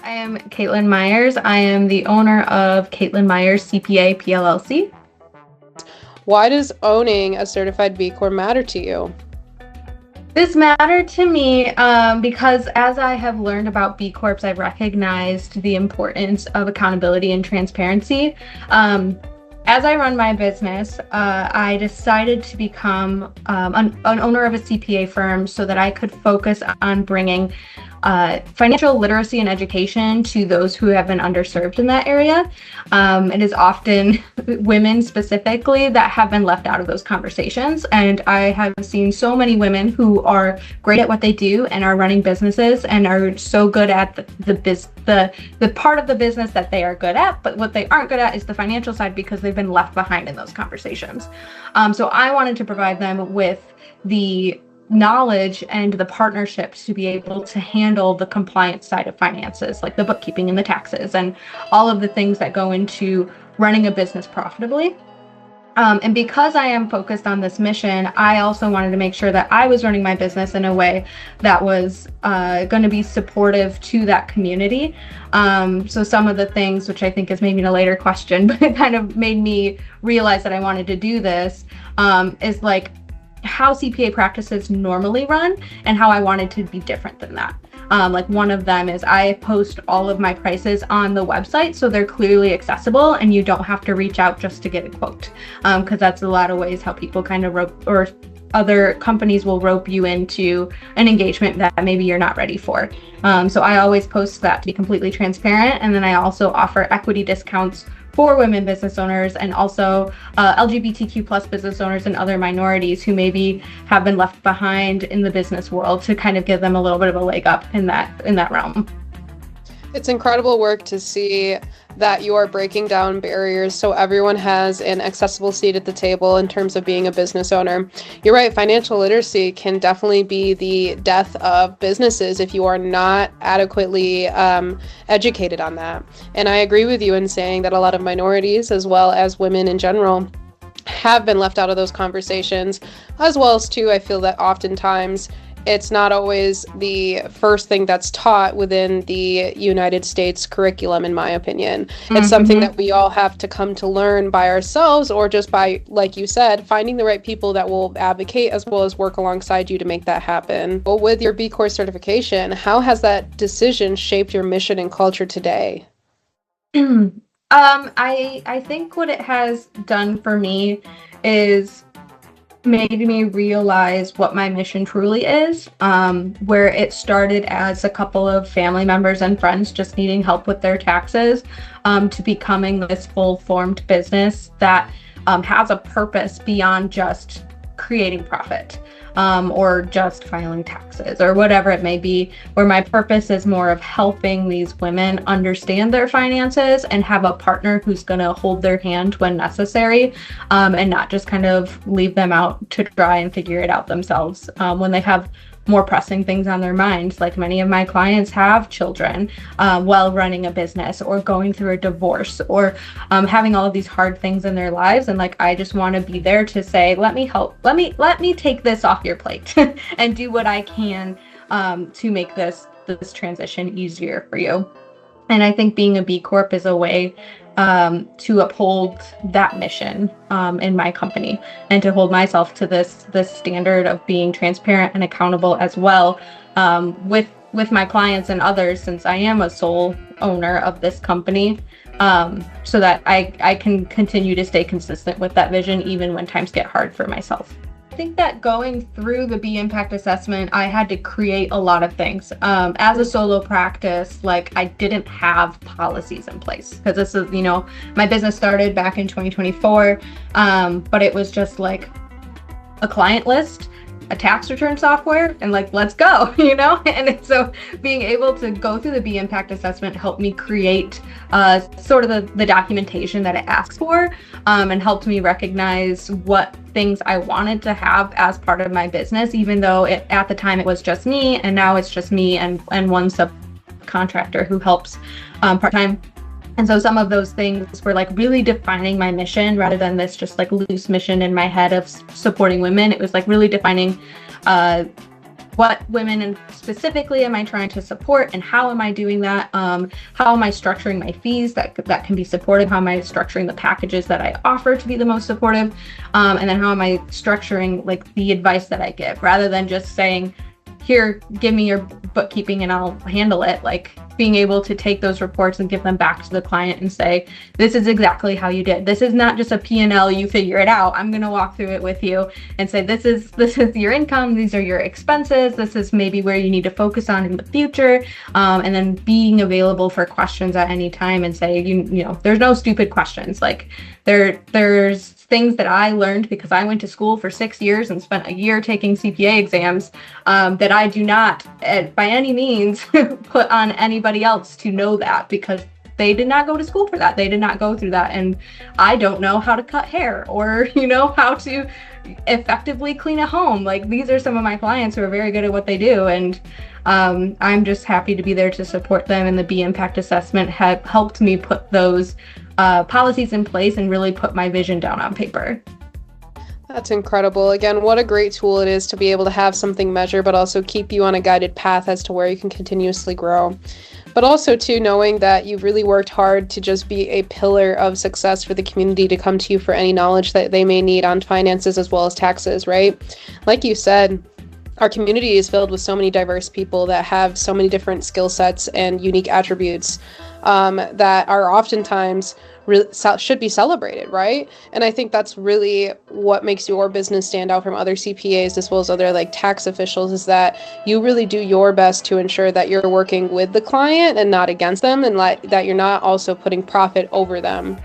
I am Caitlyn Meyers. I am the owner of Caitlyn Meyers CPA PLLC. Why does owning a certified B Corp matter to you? This mattered to me because as I have learned about B Corps, I've recognized the importance of accountability and transparency. As I run my business, I decided to become an owner of a CPA firm so that I could focus on bringing financial literacy and education to those who have been underserved in that area. It is often women specifically that have been left out of those conversations. And I have seen so many women who are great at what they do and are running businesses and are so good at the part of the business that they are good at, but what they aren't good at is the financial side because they've been left behind in those conversations. So I wanted to provide them with the knowledge and the partnerships to be able to handle the compliance side of finances, like the bookkeeping and the taxes and all of the things that go into running a business profitably. And because I am focused on this mission, I also wanted to make sure that I was running my business in a way that was going to be supportive to that community. So some of the things, which I think is maybe a later question, but it kind of made me realize that I wanted to do this, is like how CPA practices normally run and how I wanted to be different than that. Like one of them is I post all of my prices on the website so they're clearly accessible and you don't have to reach out just to get a quote, because that's a lot of ways how people kind of rope, or other companies will rope you into an engagement that maybe you're not ready for. So I always post that to be completely transparent, and then I also offer equity discounts for women business owners and also LGBTQ plus business owners and other minorities who maybe have been left behind in the business world, to kind of give them a little bit of a leg up in that realm. It's incredible work to see that you are breaking down barriers so everyone has an accessible seat at the table in terms of being a business owner. You're right, financial literacy can definitely be the death of businesses if you are not adequately educated on that. And I agree with you in saying that a lot of minorities, as well as women in general, have been left out of those conversations, as well as too, I feel that oftentimes it's not always the first thing that's taught within the United States curriculum, in my opinion. It's something that we all have to come to learn by ourselves, or just by, like you said, finding the right people that will advocate as well as work alongside you to make that happen. But with your B Corp certification, how has that decision shaped your mission and culture today? I think what it has done for me is made me realize what my mission truly is, where it started as a couple of family members and friends just needing help with their taxes, to becoming this full-formed business that has a purpose beyond just creating profit, or just filing taxes or whatever it may be, where my purpose is more of helping these women understand their finances and have a partner who's going to hold their hand when necessary, and not just kind of leave them out to try and figure it out themselves when they have more pressing things on their minds. Like many of my clients have children while running a business, or going through a divorce, or having all of these hard things in their lives. And like, I just want to be there to say, let me help, let me take this off your plate and do what I can to make this transition easier for you. And I think being a B Corp is a way to uphold that mission in my company, and to hold myself to this standard of being transparent and accountable as well, with my clients and others, since I am a sole owner of this company, so that I can continue to stay consistent with that vision even when times get hard for myself. I think that going through the B Impact assessment, I had to create a lot of things. As a solo practice, like, I didn't have policies in place, because this is, my business started back in 2024, but it was just like a client list, a tax return software, and like, let's go, And so being able to go through the B Impact assessment helped me create sort of the documentation that it asks for, and helped me recognize what things I wanted to have as part of my business, even though at the time it was just me, and now it's just me and one subcontractor who helps part-time. And so some of those things were like really defining my mission, rather than this just like loose mission in my head of supporting women. It was like really defining what women and specifically am I trying to support, and how am I doing that? How am I structuring my fees that can be supportive? How am I structuring the packages that I offer to be the most supportive? And then how am I structuring like the advice that I give, rather than just saying, here, give me your bookkeeping and I'll handle it. Like being able to take those reports and give them back to the client and say, this is exactly how you did. This is not just a P&L, you figure it out. I'm going to walk through it with you and say, this is your income. These are your expenses. This is maybe where you need to focus on in the future. And then being available for questions at any time and say, you know, there's no stupid questions. Like there's things that I learned because I went to school for 6 years and spent a year taking CPA exams that I do not by any means put on anybody else to know that, because they did not go to school for that. They did not go through that. And I don't know how to cut hair or, you know, how to effectively clean a home. Like these are some of my clients who are very good at what they do. And I'm just happy to be there to support them. And the B Impact Assessment helped me put those policies in place and really put my vision down on paper. That's incredible. Again, what a great tool it is to be able to have something measure, but also keep you on a guided path as to where you can continuously grow. But also, too, knowing that you've really worked hard to just be a pillar of success for the community to come to you for any knowledge that they may need on finances as well as taxes, right? Like you said, our community is filled with so many diverse people that have so many different skill sets and unique attributes that are oftentimes should be celebrated, right? And I think that's really what makes your business stand out from other CPAs as well as other like tax officials, is that you really do your best to ensure that you're working with the client and not against them, and that you're not also putting profit over them,